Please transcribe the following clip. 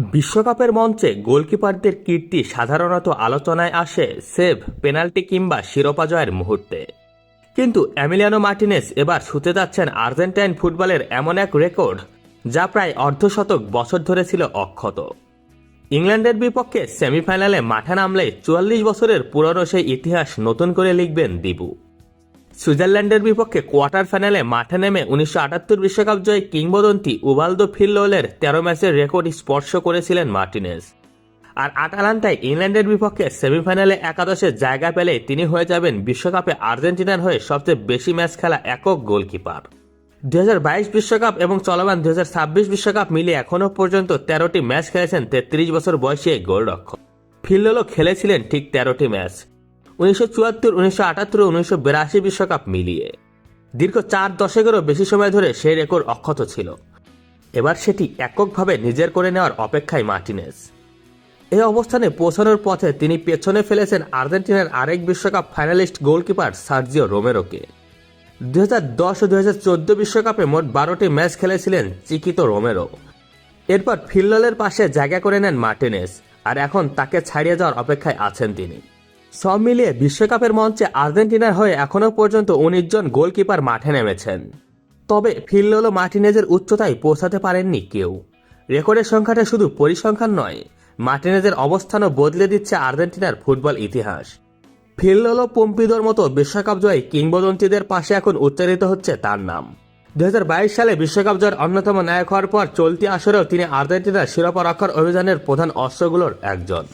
বিশ্বকাপের মঞ্চে গোলকিপারদের কীর্তি সাধারণত আলোচনায় আসে সেভ, পেনাল্টি কিংবা শিরোপা জয়ের মুহূর্তে। কিন্তু এমিলিয়ানো মার্টিনেজ এবার ছুঁতে যাচ্ছেন আর্জেন্টাইন ফুটবলের এমন এক রেকর্ড যা প্রায় অর্ধশতক বছর ধরে ছিল অক্ষত। ইংল্যান্ডের বিপক্ষে সেমিফাইনালে মাঠে নামলে ৪৪ বছরের পুরনো সেই ইতিহাস নতুন করে লিখবেন দিবু। সুইজারল্যান্ডের বিপক্ষে কোয়ার্টার ফাইনালে মাঠে নেমে ১৯৭৮ বিশ্বকাপ জয়ী কিংবদন্তি উবালদো ফিললোলের ১৩ ম্যাচের রেকর্ড স্পর্শ করেছিলেন মার্টিনেজ। আর আটালান্টায় ইংল্যান্ডের বিপক্ষে সেমিফাইনালে একাদশে জায়গা পেলে তিনি হয়ে যাবেন বিশ্বকাপে আর্জেন্টিনার হয়ে সবচেয়ে বেশি ম্যাচ খেলা একক গোলকিপার। ২০২২ বিশ্বকাপ এবং চলমান ২০২৬ বিশ্বকাপ মিলিয়ে এখনও পর্যন্ত ১৩টি ম্যাচ খেলেছেন ৩৩ বছর বয়সী এই গোলরক্ষক। ফিললোলো খেলেছিলেন ঠিক ১৩টি ম্যাচ ১৯৭৪, ১৯৭৮ ও ১৯৮২ বিশ্বকাপ মিলিয়ে। দীর্ঘ ৪ দশকেরও বেশি সময় ধরে সেই রেকর্ড অক্ষত ছিল। এবার সেটি এককভাবে নিজের করে নেওয়ার অপেক্ষায় মার্টিনেজ। এই অবস্থানে পৌঁছানোর পথে তিনি পেছনে ফেলেছেন আর্জেন্টিনার আরেক বিশ্বকাপ ফাইনালিস্ট গোলকিপার সার্জিও রোমেরোকে। ২০১০ ও ২০১৪ বিশ্বকাপে মোট ১২টি ম্যাচ খেলেছিলেন চিকিতো রোমেরো। এরপর ফিললোলের পাশে জায়গা করে নেন মার্টিনেজ, আর এখন তাকে ছাড়িয়ে যাওয়ার অপেক্ষায় আছেন তিনি। সব মিলিয়ে বিশ্বকাপের মঞ্চে আর্জেন্টিনার হয়ে এখনও পর্যন্ত ১৯ জন গোলকিপার মাঠে নেমেছেন। তবে ফিললোলো মার্টিনেজের উচ্চতায় পৌঁছাতে পারেননি কেউ। রেকর্ডের সংখ্যাটা শুধু পরিসংখ্যান নয়, মার্টিনেজের অবস্থানও বদলে দিচ্ছে আর্জেন্টিনার ফুটবল ইতিহাস। ফিললোলো, পম্পিদোর মতো বিশ্বকাপ জয়ী কিংবদন্তিদের পাশে এখন উচ্চারিত হচ্ছে তার নাম। ২০২২ সালে বিশ্বকাপ জয়ের অন্যতম নায়ক হওয়ার পর চলতি আসরেও তিনি আর্জেন্টিনার শিরোপা রক্ষার অভিযানের প্রধান অস্ত্রগুলোর একজন।